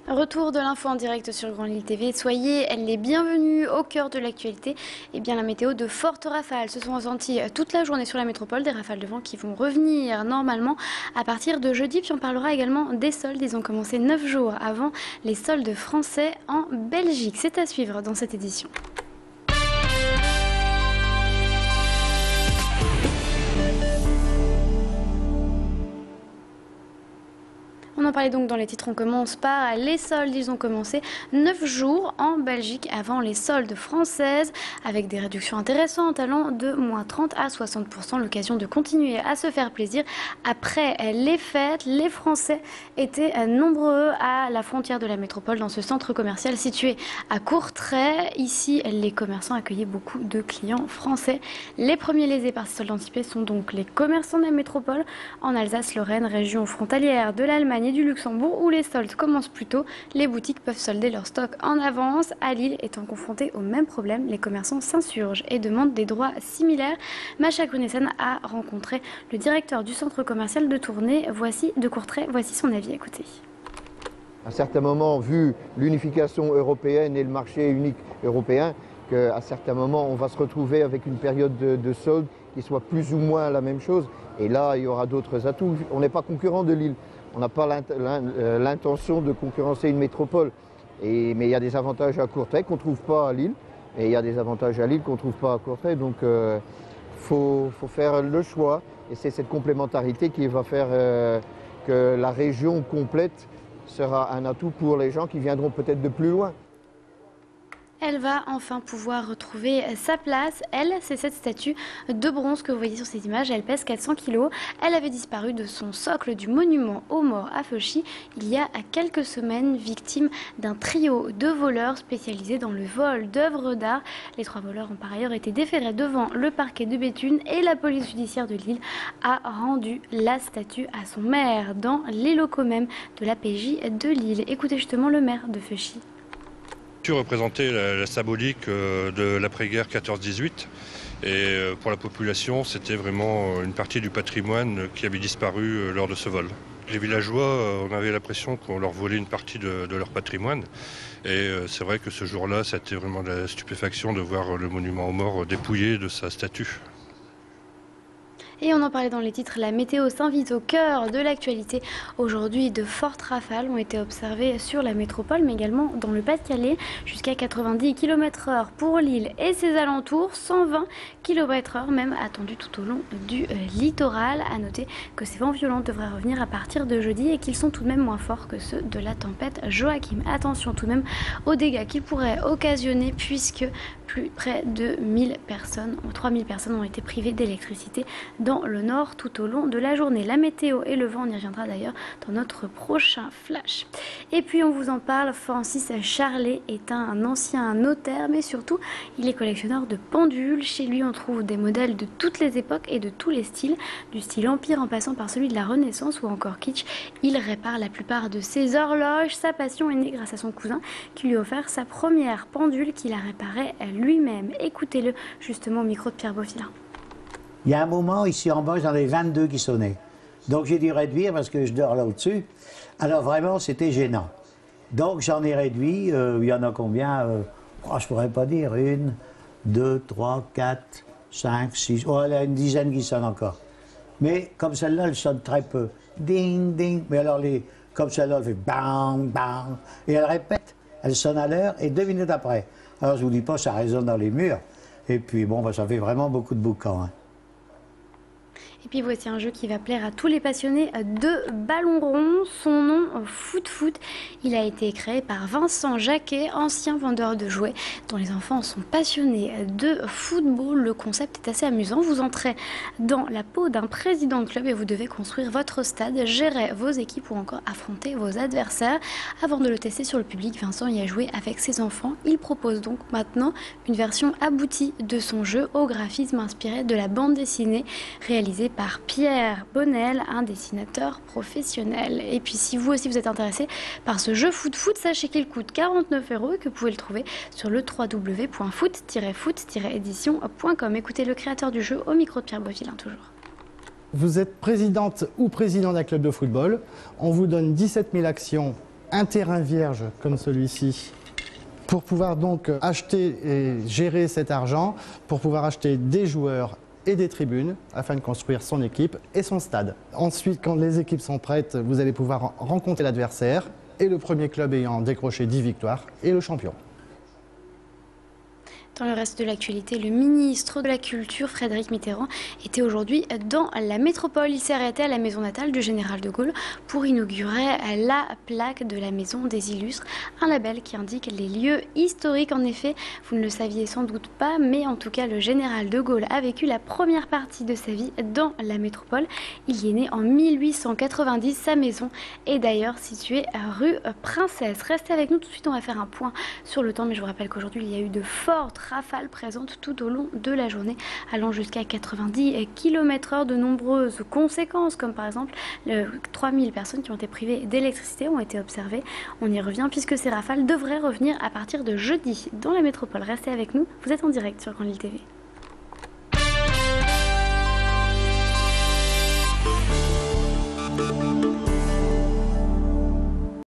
Retour de l'info en direct sur Grand Lille TV. Soyez les bienvenus au cœur de l'actualité. Eh bien, la météo de fortes rafales se sont ressenties toute la journée sur la métropole. Des rafales de vent qui vont revenir normalement à partir de jeudi. Puis on parlera également des soldes. Ils ont commencé 9 jours avant les soldes français en Belgique. C'est à suivre dans cette édition. On en parlait donc dans les titres, on commence par les soldes. Ils ont commencé 9 jours en Belgique avant les soldes françaises avec des réductions intéressantes allant de moins 30 à 60%. L'occasion de continuer à se faire plaisir. Après les fêtes, les Français étaient nombreux à la frontière de la métropole dans ce centre commercial situé à Courtrai. Ici, les commerçants accueillaient beaucoup de clients français. Les premiers lésés par ces soldes anticipés sont donc les commerçants de la métropole en Alsace-Lorraine, région frontalière de l'Allemagne et du Luxembourg où les soldes commencent plus tôt. Les boutiques peuvent solder leur stock en avance. À Lille, étant confrontés au même problème, les commerçants s'insurgent et demandent des droits similaires. Macha Grunessen a rencontré le directeur du centre commercial de Courtrai. Voici son avis, écoutez. À certains moments, vu l'unification européenne et le marché unique européen, qu'à certains moments, on va se retrouver avec une période de solde qui soit plus ou moins la même chose. Et là, il y aura d'autres atouts. On n'est pas concurrent de Lille. On n'a pas l'intention de concurrencer une métropole. Mais il y a des avantages à Courtrai qu'on ne trouve pas à Lille. Et il y a des avantages à Lille qu'on ne trouve pas à Courtrai. Donc il faut faire le choix. Et c'est cette complémentarité qui va faire que la région complète sera un atout pour les gens qui viendront peut-être de plus loin. Elle va enfin pouvoir retrouver sa place. Elle, c'est cette statue de bronze que vous voyez sur ces images. Elle pèse 400 kg. Elle avait disparu de son socle du monument aux morts à Feuchy il y a quelques semaines, victime d'un trio de voleurs spécialisés dans le vol d'œuvres d'art. Les 3 voleurs ont par ailleurs été déférés devant le parquet de Béthune et la police judiciaire de Lille a rendu la statue à son maire dans les locaux même de la PJ de Lille. Écoutez justement le maire de Feuchy. Représentait la symbolique de l'après-guerre 14-18 et pour la population c'était vraiment une partie du patrimoine qui avait disparu lors de ce vol. Les villageois, on avait l'impression qu'on leur volait une partie de leur patrimoine et c'est vrai que ce jour-là ça a été vraiment de la stupéfaction de voir le monument aux morts dépouillé de sa statue. Et on en parlait dans les titres, la météo s'invite au cœur de l'actualité. Aujourd'hui, de fortes rafales ont été observées sur la métropole, mais également dans le Pas-de-Calais, jusqu'à 90 km/h pour Lille et ses alentours, 120 km/h même attendus tout au long du littoral. À noter que ces vents violents devraient revenir à partir de jeudi et qu'ils sont tout de même moins forts que ceux de la tempête Joachim. Attention tout de même aux dégâts qu'ils pourraient occasionner puisque plus près de 3000 personnes ont été privées d'électricité dans le nord tout au long de la journée. La météo et le vent, on y reviendra d'ailleurs dans notre prochain flash. Et puis on vous en parle, Francis Charlet est un ancien notaire, mais surtout il est collectionneur de pendules. Chez lui on trouve des modèles de toutes les époques et de tous les styles, du style empire en passant par celui de la Renaissance ou encore kitsch. Il répare la plupart de ses horloges. Sa passion est née grâce à son cousin qui lui a offert sa première pendule qu'il a réparée lui-même. Écoutez-le justement au micro de Pierre Beaufilin. Il y a un moment, ici en bas, j'en ai 22 qui sonnaient. Donc j'ai dû réduire parce que je dors là au-dessus. Alors vraiment, c'était gênant. Donc j'en ai réduit, il y en a combien je pourrais pas dire, 1, 2, 3, 4, 5, 6, oh, il y a une dizaine qui sonnent encore. Mais comme celle-là, elle sonne très peu. Ding, ding. Mais alors, comme celle-là, elle fait bang, bang. Et elle répète, elle sonne à l'heure et 2 minutes après. Alors je vous dis pas, ça résonne dans les murs. Et puis bon, ça fait vraiment beaucoup de boucans. Hein. Et puis voici un jeu qui va plaire à tous les passionnés de ballon rond. Son nom, Foot Foot. Il a été créé par Vincent Jacquet, ancien vendeur de jouets dont les enfants sont passionnés de football. Le concept est assez amusant. Vous entrez dans la peau d'un président de club et vous devez construire votre stade, gérer vos équipes ou encore affronter vos adversaires. Avant de le tester sur le public, Vincent y a joué avec ses enfants. Il propose donc maintenant une version aboutie de son jeu au graphisme inspiré de la bande dessinée réalisée par Pierre Bonnel, un dessinateur professionnel. Et puis si vous aussi vous êtes intéressé par ce jeu Foot Foot, sachez qu'il coûte 49 € et que vous pouvez le trouver sur le www.foot-édition.com. Écoutez le créateur du jeu au micro de Pierre Beaufilin toujours. Vous êtes présidente ou président d'un club de football, on vous donne 17 000 actions un terrain vierge comme celui-ci pour pouvoir donc acheter et gérer cet argent, pour pouvoir acheter des joueurs et des tribunes afin de construire son équipe et son stade. Ensuite, quand les équipes sont prêtes, vous allez pouvoir rencontrer l'adversaire et le premier club ayant décroché 10 victoires est le champion. Dans le reste de l'actualité, le ministre de la Culture, Frédéric Mitterrand, était aujourd'hui dans la métropole. Il s'est arrêté à la maison natale du général de Gaulle pour inaugurer la plaque de la Maison des Illustres, un label qui indique les lieux historiques. En effet, vous ne le saviez sans doute pas, mais en tout cas, le général de Gaulle a vécu la première partie de sa vie dans la métropole. Il y est né en 1890. Sa maison est d'ailleurs située rue Princesse. Restez avec nous, tout de suite on va faire un point sur le temps, mais je vous rappelle qu'aujourd'hui il y a eu de fortes rafales présentes tout au long de la journée, allant jusqu'à 90 km/h. De nombreuses conséquences, comme par exemple 3000 personnes qui ont été privées d'électricité ont été observées. On y revient puisque ces rafales devraient revenir à partir de jeudi dans la métropole. Restez avec nous, vous êtes en direct sur Grande Ville TV.